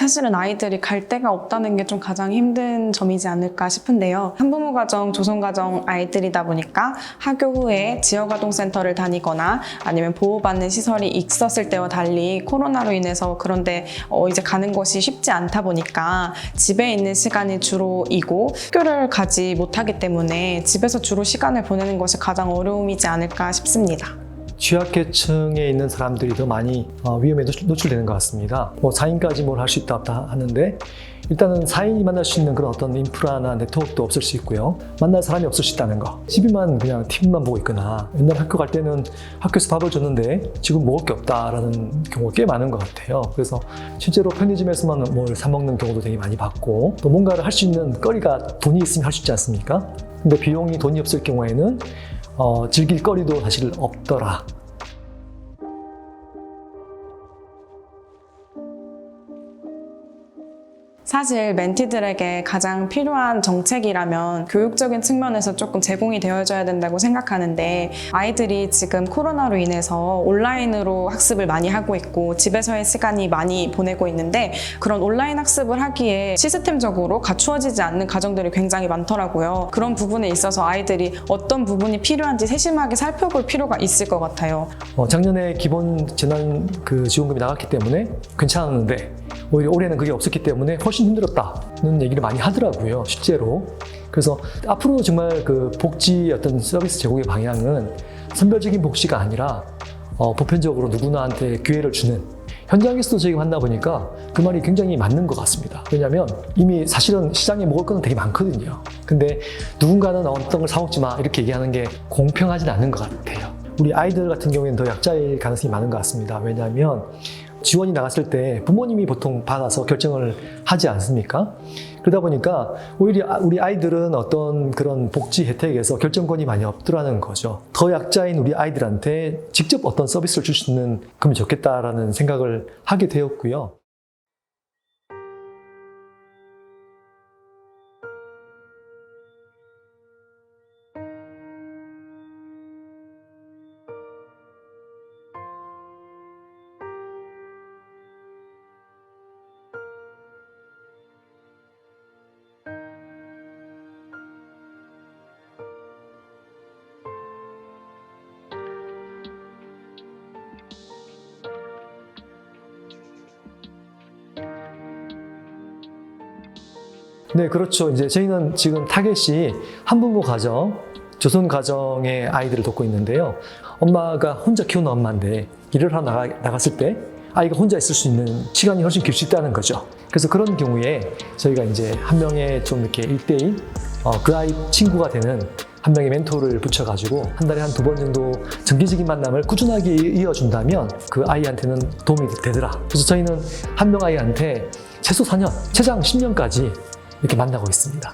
사실은 아이들이 갈 데가 없다는 게 좀 가장 힘든 점이지 않을까 싶은데요. 한부모 가정, 조선 가정 아이들이다 보니까 학교 후에 지역아동센터를 다니거나 아니면 보호받는 시설이 있었을 때와 달리 코로나로 인해서 그런데 이제 가는 것이 쉽지 않다 보니까 집에 있는 시간이 주로이고 학교를 가지 못하기 때문에 집에서 주로 시간을 보내는 것이 가장 어려움이지 않을까 싶습니다. 취약계층에 있는 사람들이 더 많이 위험에 노출되는 것 같습니다. 4인까지 뭘 할 수 있다 없다 하는데 일단은 4인이 만날 수 있는 그런 어떤 인프라나 네트워크도 없을 수 있고요. 만날 사람이 없을 수 있다는 거. 집에만 그냥 TV만 보고 있거나 옛날 학교 갈 때는 학교에서 밥을 줬는데 지금 먹을 게 없다라는 경우가 꽤 많은 것 같아요. 그래서 실제로 편의점에서만 뭘 사 먹는 경우도 되게 많이 봤고 또 뭔가를 할 수 있는 거리가 돈이 있으면 할 수 있지 않습니까? 근데 돈이 없을 경우에는 즐길 거리도 사실 없더라. 사실 멘티들에게 가장 필요한 정책이라면 교육적인 측면에서 조금 제공이 되어줘야 된다고 생각하는데 아이들이 지금 코로나로 인해서 온라인으로 학습을 많이 하고 있고 집에서의 시간이 많이 보내고 있는데 그런 온라인 학습을 하기에 시스템적으로 갖추어지지 않는 가정들이 굉장히 많더라고요. 그런 부분에 있어서 아이들이 어떤 부분이 필요한지 세심하게 살펴볼 필요가 있을 것 같아요. 작년에 기본 재난 지원금이 나갔기 때문에 괜찮았는데 오히려 올해는 그게 없었기 때문에 훨씬 힘들었다는 얘기를 많이 하더라고요, 실제로. 그래서 앞으로 정말 복지 어떤 서비스 제공의 방향은 선별적인 복지가 아니라 보편적으로 누구나한테 기회를 주는 현장에서도 저희가 만나 보니까 그 말이 굉장히 맞는 것 같습니다. 왜냐하면 이미 사실은 시장에 먹을 거는 되게 많거든요. 근데 누군가는 어떤 걸 사 먹지 마 이렇게 얘기하는 게 공평하진 않은 것 같아요. 우리 아이들 같은 경우에는 더 약자일 가능성이 많은 것 같습니다. 왜냐하면 지원이 나갔을 때 부모님이 보통 받아서 결정을 하지 않습니까? 그러다 보니까 오히려 우리 아이들은 어떤 그런 복지 혜택에서 결정권이 많이 없더라는 거죠. 더 약자인 우리 아이들한테 직접 어떤 서비스를 줄 수 있는 그러면 좋겠다라는 생각을 하게 되었고요. 네, 그렇죠. 이제 저희는 지금 타겟이 한부모 가정, 조선 가정의 아이들을 돕고 있는데요. 엄마가 혼자 키우는 엄마인데 일을 하러 나갔을 때 아이가 혼자 있을 수 있는 시간이 훨씬 길 수 있다는 거죠. 그래서 그런 경우에 저희가 이제 한 명의 좀 이렇게 1대1 그 아이 친구가 되는 한 명의 멘토를 붙여가지고 한 달에 한 2번 정도 정기적인 만남을 꾸준하게 이어준다면 그 아이한테는 도움이 되더라. 그래서 저희는 한 명 아이한테 최소 4년, 최장 10년까지 이렇게 만나고 있습니다.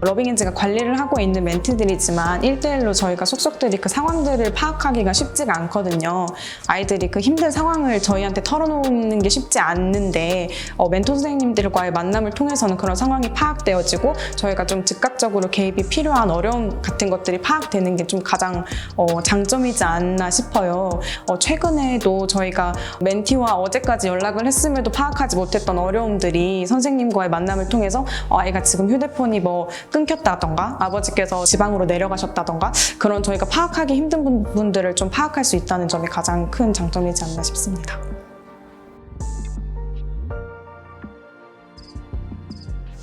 러빙엔즈가 관리를 하고 있는 멘티들이지만 1대1로 저희가 속속들이 그 상황들을 파악하기가 쉽지가 않거든요. 아이들이 그 힘든 상황을 저희한테 털어놓는 게 쉽지 않는데 멘토 선생님들과의 만남을 통해서는 그런 상황이 파악되어지고 저희가 좀 즉각적으로 개입이 필요한 어려움 같은 것들이 파악되는 게 좀 가장 장점이지 않나 싶어요. 최근에도 저희가 멘티와 어제까지 연락을 했음에도 파악하지 못했던 어려움들이 선생님과의 만남을 통해서 아이가 지금 휴대폰이 끊겼다던가 아버지께서 지방으로 내려가셨다던가 그런 저희가 파악하기 힘든 부분들을 좀 파악할 수 있다는 점이 가장 큰 장점이지 않나 싶습니다.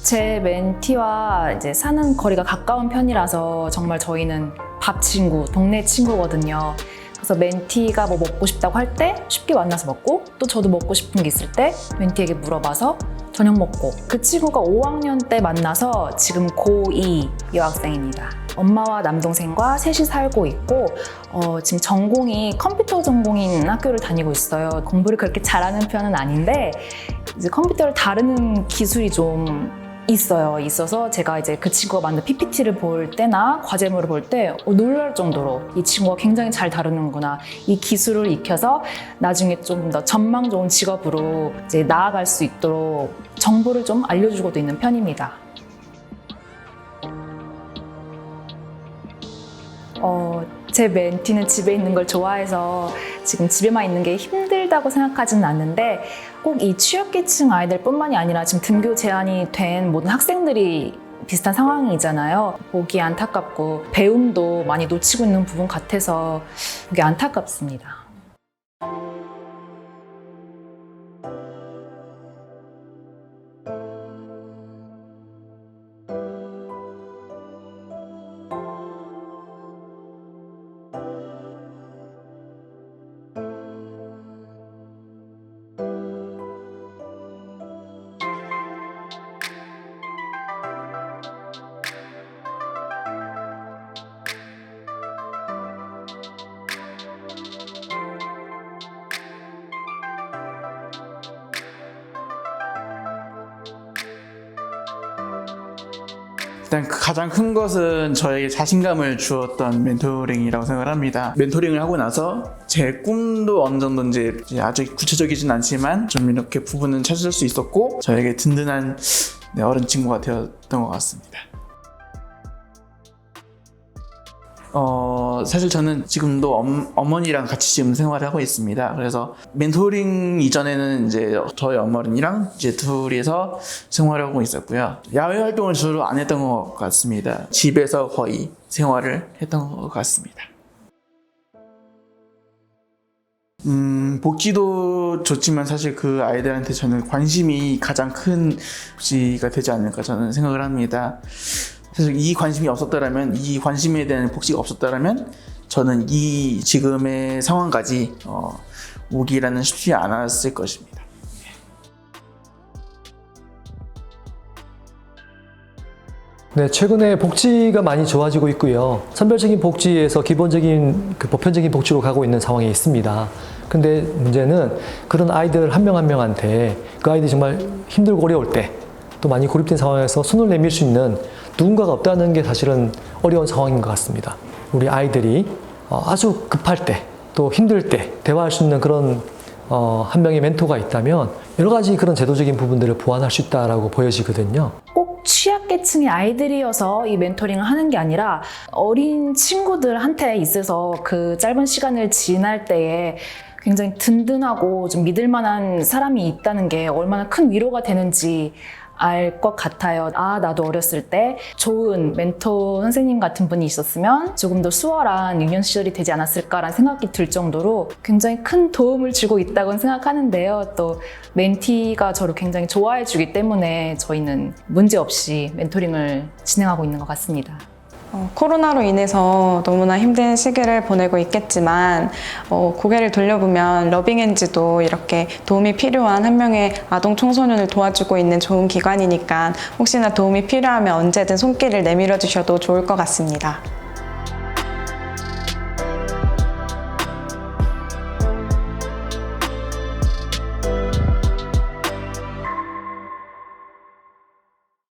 제 멘티와 이제 사는 거리가 가까운 편이라서 정말 저희는 밥 친구, 동네 친구거든요. 그래서 멘티가 먹고 싶다고 할 때 쉽게 만나서 먹고 또 저도 먹고 싶은 게 있을 때 멘티에게 물어봐서 저녁 먹고 그 친구가 5학년 때 만나서 지금 고2 여학생입니다. 엄마와 남동생과 셋이 살고 있고 지금 전공이 컴퓨터 전공인 학교를 다니고 있어요. 공부를 그렇게 잘하는 편은 아닌데 이제 컴퓨터를 다루는 기술이 좀 있어서 제가 이제 그 친구가 만든 PPT를 볼 때나 과제물을 볼 때 놀랄 정도로 이 친구가 굉장히 잘 다루는구나. 이 기술을 익혀서 나중에 좀 더 전망 좋은 직업으로 이제 나아갈 수 있도록 정보를 좀 알려주고도 있는 편입니다. 제 멘티는 집에 있는 걸 좋아해서 지금 집에만 있는 게 힘들다고 생각하지는 않는데 꼭 이 취약계층 아이들뿐만이 아니라 지금 등교 제한이 된 모든 학생들이 비슷한 상황이잖아요. 보기 안타깝고 배움도 많이 놓치고 있는 부분 같아서 보기 안타깝습니다. 일단 가장 큰 것은 저에게 자신감을 주었던 멘토링이라고 생각을 합니다. 멘토링을 하고 나서 제 꿈도 어느 정도 이제 아직 구체적이진 않지만 좀 이렇게 부분은 찾을 수 있었고 저에게 든든한 어른 친구가 되었던 것 같습니다. 사실 저는 지금도 어머니랑 같이 지금 생활을 하고 있습니다. 그래서 멘토링 이전에는 이제 저희 어머니랑 이제 둘이서 생활을 하고 있었고요. 야외 활동을 주로 안 했던 것 같습니다. 집에서 거의 생활을 했던 것 같습니다. 복지도 좋지만 사실 그 아이들한테 저는 관심이 가장 큰 복지가 되지 않을까 저는 생각을 합니다. 사실 이 관심이 없었더라면, 이 관심에 대한 복지가 없었더라면 저는 이 지금의 상황까지 오기라는 쉽지 않았을 것입니다. 네, 최근에 복지가 많이 좋아지고 있고요. 선별적인 복지에서 기본적인 보편적인 복지로 가고 있는 상황이 있습니다. 근데 문제는 그런 아이들 한 명 한 명한테 그 아이들이 정말 힘들고 어려울 때 또 많이 고립된 상황에서 손을 내밀 수 있는 누군가가 없다는 게 사실은 어려운 상황인 것 같습니다. 우리 아이들이 아주 급할 때 또 힘들 때 대화할 수 있는 그런 한 명의 멘토가 있다면 여러 가지 그런 제도적인 부분들을 보완할 수 있다라고 보여지거든요. 꼭 취약계층의 아이들이어서 이 멘토링을 하는 게 아니라 어린 친구들한테 있어서 그 짧은 시간을 지날 때에 굉장히 든든하고 좀 믿을 만한 사람이 있다는 게 얼마나 큰 위로가 되는지 알 것 같아요. 나도 어렸을 때 좋은 멘토 선생님 같은 분이 있었으면 조금 더 수월한 유년 시절이 되지 않았을까라는 생각이 들 정도로 굉장히 큰 도움을 주고 있다고 생각하는데요. 또 멘티가 저를 굉장히 좋아해 주기 때문에 저희는 문제없이 멘토링을 진행하고 있는 것 같습니다. 코로나로 인해서 너무나 힘든 시기를 보내고 있겠지만 고개를 돌려보면 러빙엔즈도 이렇게 도움이 필요한 한 명의 아동 청소년을 도와주고 있는 좋은 기관이니까 혹시나 도움이 필요하면 언제든 손길을 내밀어 주셔도 좋을 것 같습니다.